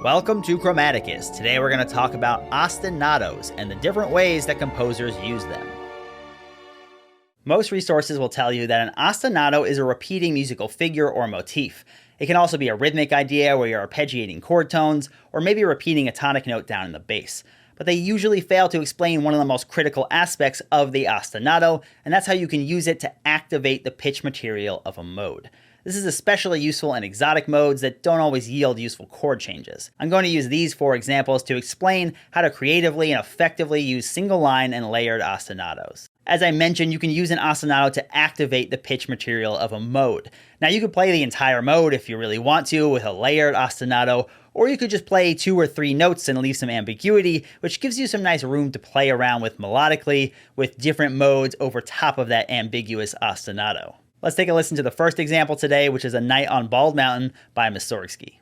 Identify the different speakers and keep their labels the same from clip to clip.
Speaker 1: Welcome to Chromaticus. Today we're going to talk about ostinatos and the different ways that composers use them. Most resources will tell you that an ostinato is a repeating musical figure or motif. It can also be a rhythmic idea where you're arpeggiating chord tones, or maybe repeating a tonic note down in the bass. But they usually fail to explain one of the most critical aspects of the ostinato, and that's how you can use it to activate the pitch material of a mode. This is especially useful in exotic modes that don't always yield useful chord changes. I'm going to use these 4 examples to explain how to creatively and effectively use single line and layered ostinatos. As I mentioned, you can use an ostinato to activate the pitch material of a mode. Now you could play the entire mode if you really want to with a layered ostinato, or you could just play 2 or 3 notes and leave some ambiguity, which gives you some nice room to play around with melodically with different modes over top of that ambiguous ostinato. Let's take a listen to the first example today, which is A Night on Bald Mountain by Mussorgsky.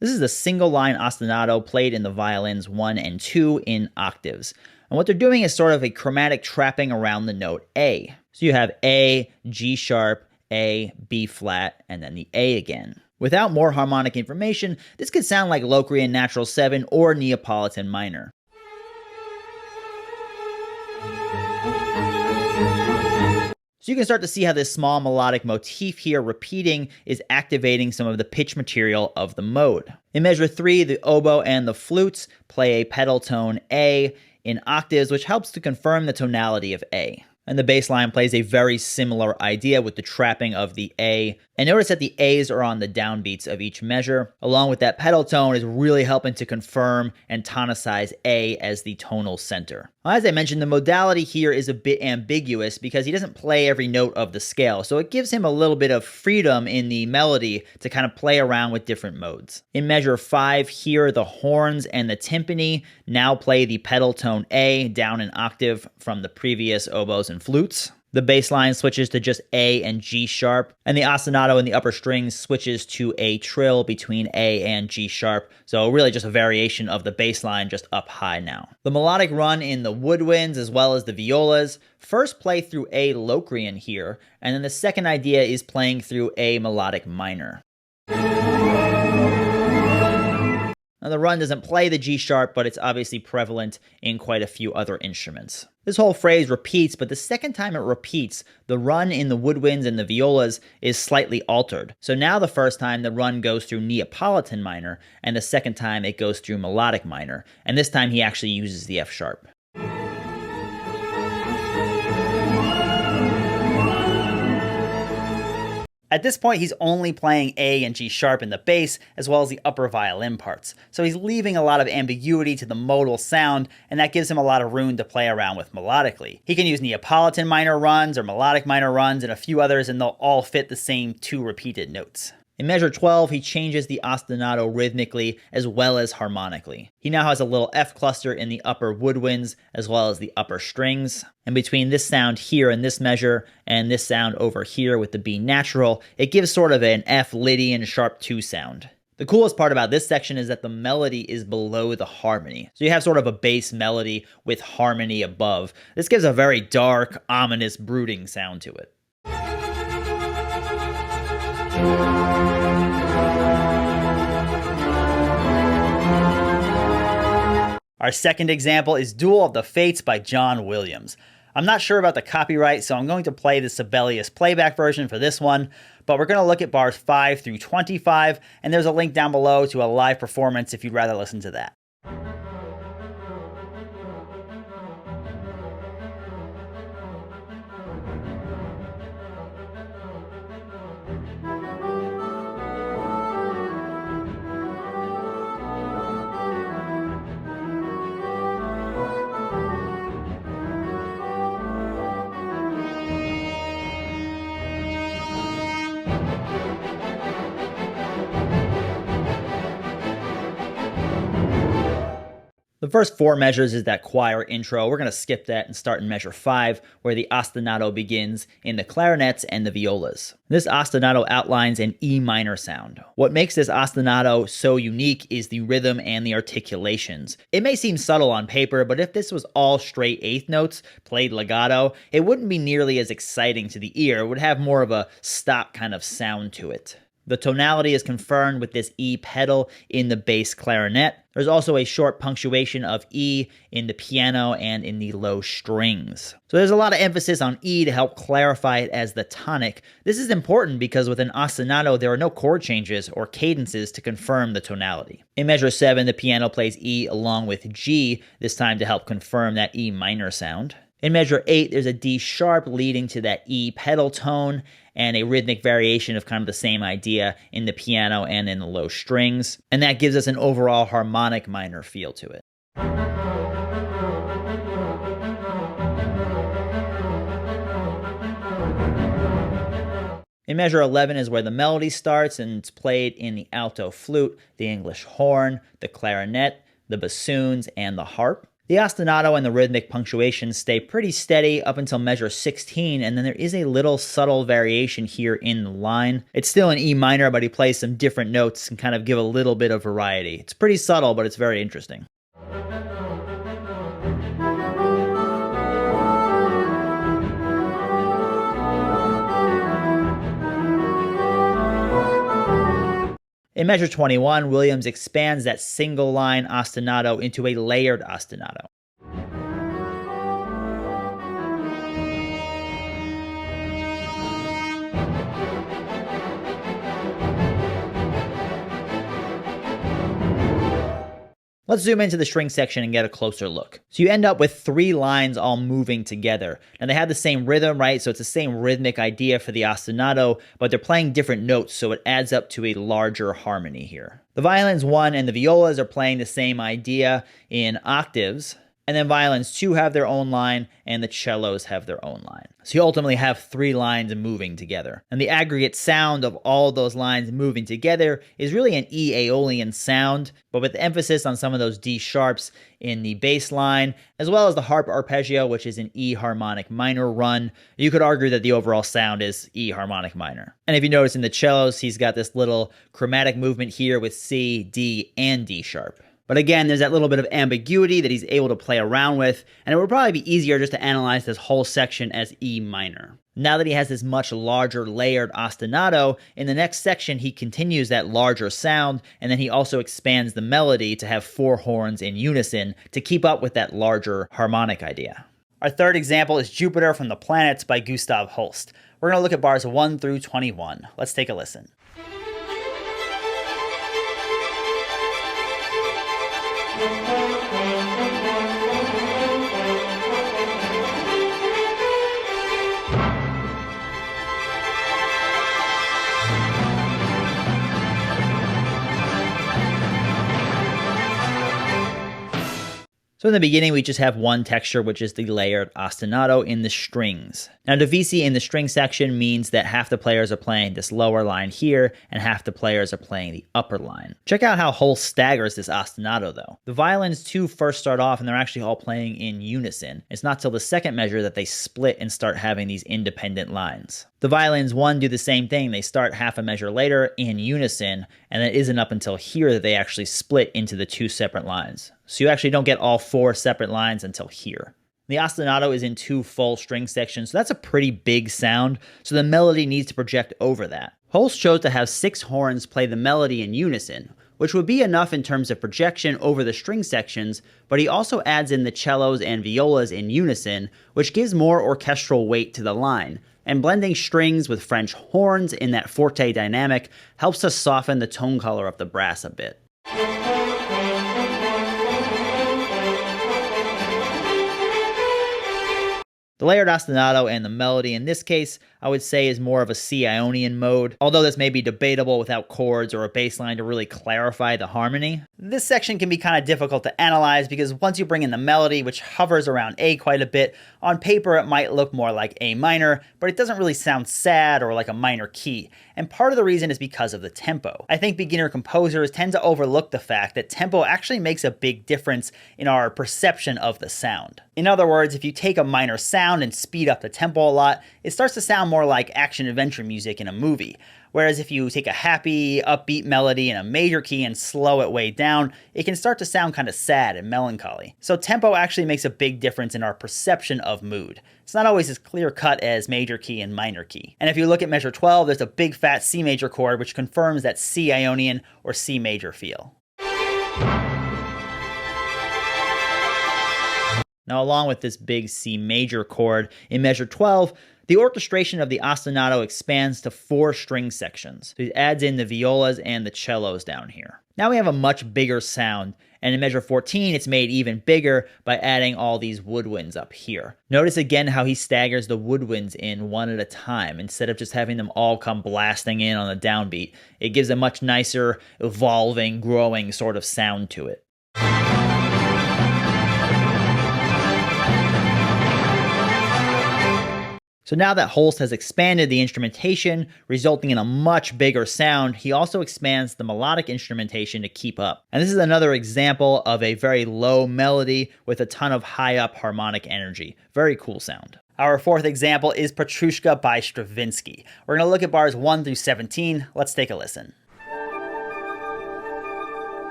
Speaker 1: This is the single line ostinato played in the violins 1 and 2 in octaves. And what they're doing is sort of a chromatic trapping around the note A. So you have A, G sharp, A, B flat, and then the A again. Without more harmonic information, this could sound like Locrian natural 7 or Neapolitan minor. So you can start to see how this small melodic motif here repeating is activating some of the pitch material of the mode. In measure 3, the oboe and the flutes play a pedal tone A in octaves, which helps to confirm the tonality of A. And the bass line plays a very similar idea with the trapping of the A. And notice that the A's are on the downbeats of each measure, along with that pedal tone is really helping to confirm and tonicize A as the tonal center. As I mentioned, the modality here is a bit ambiguous because he doesn't play every note of the scale, so it gives him a little bit of freedom in the melody to kind of play around with different modes. In measure 5 here, the horns and the timpani now play the pedal tone A down an octave from the previous oboes and flutes. The bass line switches to just A and G sharp, and the ostinato in the upper strings switches to a trill between A and G sharp, so really just a variation of the bass line just up high now. The melodic run in the woodwinds as well as the violas first play through A Locrian here, and then the second idea is playing through A melodic minor. Now the run doesn't play the G sharp, but it's obviously prevalent in quite a few other instruments. This whole phrase repeats, but the second time it repeats, the run in the woodwinds and the violas is slightly altered. So now the first time the run goes through Neapolitan minor, and the second time it goes through melodic minor, and this time he actually uses the F sharp. At this point, he's only playing A and G sharp in the bass, as well as the upper violin parts. So he's leaving a lot of ambiguity to the modal sound, and that gives him a lot of room to play around with melodically. He can use Neapolitan minor runs or melodic minor runs and a few others, and they'll all fit the same 2 repeated notes. In measure 12, he changes the ostinato rhythmically as well as harmonically. He now has a little F cluster in the upper woodwinds as well as the upper strings. And between this sound here in this measure and this sound over here with the B natural, it gives sort of an F Lydian sharp 2 sound. The coolest part about this section is that the melody is below the harmony. So you have sort of a bass melody with harmony above. This gives a very dark, ominous, brooding sound to it. Our second example is Duel of the Fates by John Williams. I'm not sure about the copyright, so I'm going to play the Sibelius playback version for this one, but we're going to look at bars 5 through 25, and there's a link down below to a live performance if you'd rather listen to that. The first 4 measures is that choir intro. We're going to skip that and start in measure 5, where the ostinato begins in the clarinets and the violas. This ostinato outlines an E minor sound. What makes this ostinato so unique is the rhythm and the articulations. It may seem subtle on paper, but if this was all straight eighth notes played legato, it wouldn't be nearly as exciting to the ear. It would have more of a stop kind of sound to it. The tonality is confirmed with this E pedal in the bass clarinet. There's also a short punctuation of E in the piano and in the low strings. So there's a lot of emphasis on E to help clarify it as the tonic. This is important because with an ostinato, there are no chord changes or cadences to confirm the tonality. In measure 7, the piano plays E along with G, this time to help confirm that E minor sound. In measure 8, there's a D sharp leading to that E pedal tone, and a rhythmic variation of kind of the same idea in the piano and in the low strings. And that gives us an overall harmonic minor feel to it. In measure 11 is where the melody starts, and it's played in the alto flute, the English horn, the clarinet, the bassoons, and the harp. The ostinato and the rhythmic punctuation stay pretty steady up until measure 16, and then there is a little subtle variation here in the line. It's still in E minor, but he plays some different notes and kind of give a little bit of variety. It's pretty subtle, but it's very interesting. In measure 21, Williams expands that single line ostinato into a layered ostinato. Let's zoom into the string section and get a closer look. So you end up with 3 lines all moving together. Now they have the same rhythm, right? So it's the same rhythmic idea for the ostinato, but they're playing different notes, so it adds up to a larger harmony here. The violins 1 and the violas are playing the same idea in octaves, and then violins 2 have their own line, and the cellos have their own line. So you ultimately have 3 lines moving together. And the aggregate sound of all of those lines moving together is really an E Aeolian sound, but with emphasis on some of those D sharps in the bass line, as well as the harp arpeggio, which is an E harmonic minor run. You could argue that the overall sound is E harmonic minor. And if you notice in the cellos, he's got this little chromatic movement here with C, D, and D sharp. But again, there's that little bit of ambiguity that he's able to play around with, and it would probably be easier just to analyze this whole section as E minor. Now that he has this much larger layered ostinato, in the next section he continues that larger sound, and then he also expands the melody to have 4 horns in unison to keep up with that larger harmonic idea. Our third example is Jupiter from the Planets by Gustav Holst. We're going to look at bars 1 through 21. Let's take a listen. So in the beginning, we just have one texture, which is the layered ostinato in the strings. Now, divisi in the string section means that half the players are playing this lower line here, and half the players are playing the upper line. Check out how Holst staggers this ostinato, though. The violins, too, first start off, and they're actually all playing in unison. It's not till the second measure that they split and start having these independent lines. The violins 1 do the same thing. They start half a measure later in unison, and it isn't up until here that they actually split into the 2 separate lines. So you actually don't get all 4 separate lines until here. The ostinato is in 2 full string sections, so that's a pretty big sound, so the melody needs to project over that. Holst chose to have 6 horns play the melody in unison, which would be enough in terms of projection over the string sections, but he also adds in the cellos and violas in unison, which gives more orchestral weight to the line. And blending strings with French horns in that forte dynamic helps to soften the tone color of the brass a bit. The layered ostinato and the melody in this case, I would say, is more of a C Ionian mode, although this may be debatable without chords or a bass line to really clarify the harmony. This section can be kind of difficult to analyze because once you bring in the melody, which hovers around A quite a bit, on paper it might look more like A minor, but it doesn't really sound sad or like a minor key. And part of the reason is because of the tempo. I think beginner composers tend to overlook the fact that tempo actually makes a big difference in our perception of the sound. In other words, if you take a minor sound and speed up the tempo a lot, it starts to sound more like action-adventure music in a movie. Whereas if you take a happy, upbeat melody in a major key and slow it way down, it can start to sound kind of sad and melancholy. So tempo actually makes a big difference in our perception of mood. It's not always as clear-cut as major key and minor key. And if you look at measure 12, there's a big fat C major chord which confirms that C Ionian or C major feel. Now, along with this big C major chord in measure 12, the orchestration of the ostinato expands to 4 string sections. So it adds in the violas and the cellos down here. Now we have a much bigger sound, and in measure 14 it's made even bigger by adding all these woodwinds up here. Notice again how he staggers the woodwinds in one at a time instead of just having them all come blasting in on the downbeat. It gives a much nicer, evolving, growing sort of sound to it. So now that Holst has expanded the instrumentation, resulting in a much bigger sound, he also expands the melodic instrumentation to keep up. And this is another example of a very low melody with a ton of high up harmonic energy. Very cool sound. Our fourth example is Petrushka by Stravinsky. We're going to look at bars 1 through 17. Let's take a listen.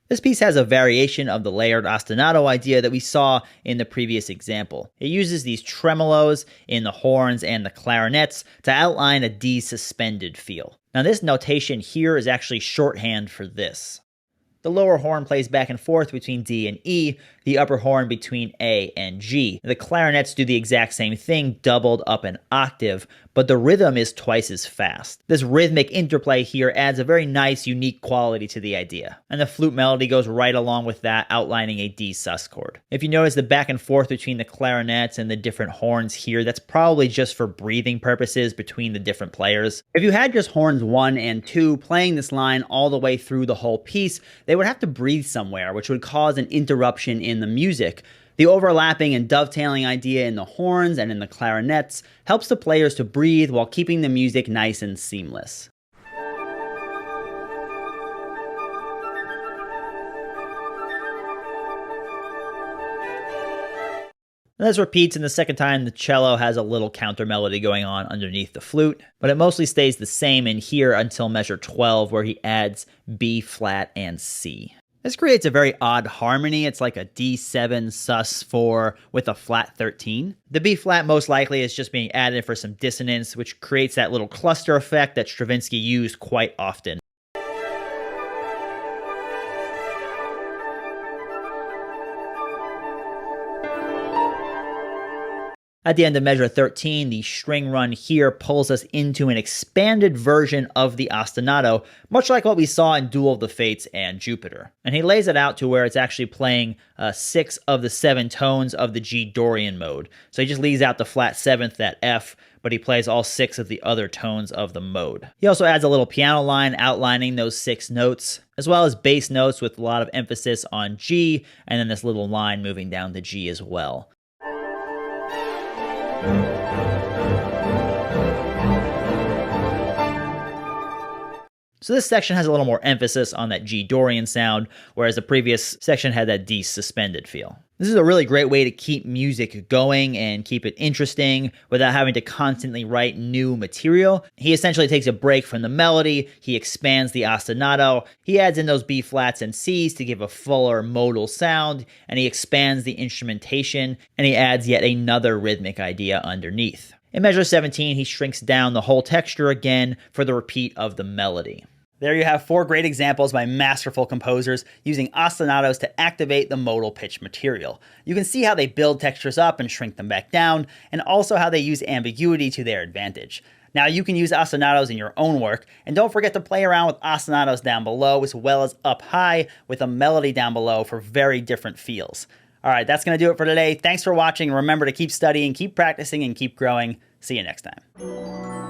Speaker 1: This piece has a variation of the layered ostinato idea that we saw in the previous example. It uses these tremolos in the horns and the clarinets to outline a D suspended feel. Now this notation here is actually shorthand for this. The lower horn plays back and forth between D and E, the upper horn between A and G. The clarinets do the exact same thing, doubled up an octave, but the rhythm is twice as fast. This rhythmic interplay here adds a very nice, unique quality to the idea. And the flute melody goes right along with that, outlining a D sus chord. If you notice the back and forth between the clarinets and the different horns here, that's probably just for breathing purposes between the different players. If you had just horns 1 and 2 playing this line all the way through the whole piece, they would have to breathe somewhere, which would cause an interruption in the music. The overlapping and dovetailing idea in the horns and in the clarinets helps the players to breathe while keeping the music nice and seamless. And this repeats, and the second time the cello has a little counter melody going on underneath the flute, but it mostly stays the same in here until measure 12 where he adds B flat and C. This creates a very odd harmony. It's like a D7 sus4 with a flat 13. The B flat most likely is just being added for some dissonance, which creates that little cluster effect that Stravinsky used quite often. At the end of measure 13, the string run here pulls us into an expanded version of the ostinato, much like what we saw in Duel of the Fates and Jupiter. And he lays it out to where it's actually playing 6 of the 7 tones of the G Dorian mode. So he just leaves out the flat 7th, that F, but he plays all 6 of the other tones of the mode. He also adds a little piano line outlining those 6 notes, as well as bass notes with a lot of emphasis on G, and then this little line moving down to G as well. So this section has a little more emphasis on that G Dorian sound, whereas the previous section had that D suspended feel. This is a really great way to keep music going and keep it interesting without having to constantly write new material. He essentially takes a break from the melody, he expands the ostinato, he adds in those B flats and Cs to give a fuller modal sound, and he expands the instrumentation, and he adds yet another rhythmic idea underneath. In measure 17, he shrinks down the whole texture again for the repeat of the melody. There you have 4 great examples by masterful composers using ostinatos to activate the modal pitch material. You can see how they build textures up and shrink them back down, and also how they use ambiguity to their advantage. Now you can use ostinatos in your own work, and don't forget to play around with ostinatos down below as well as up high with a melody down below for very different feels. Alright, that's going to do it for today. Thanks for watching. Remember to keep studying, keep practicing, and keep growing. See you next time.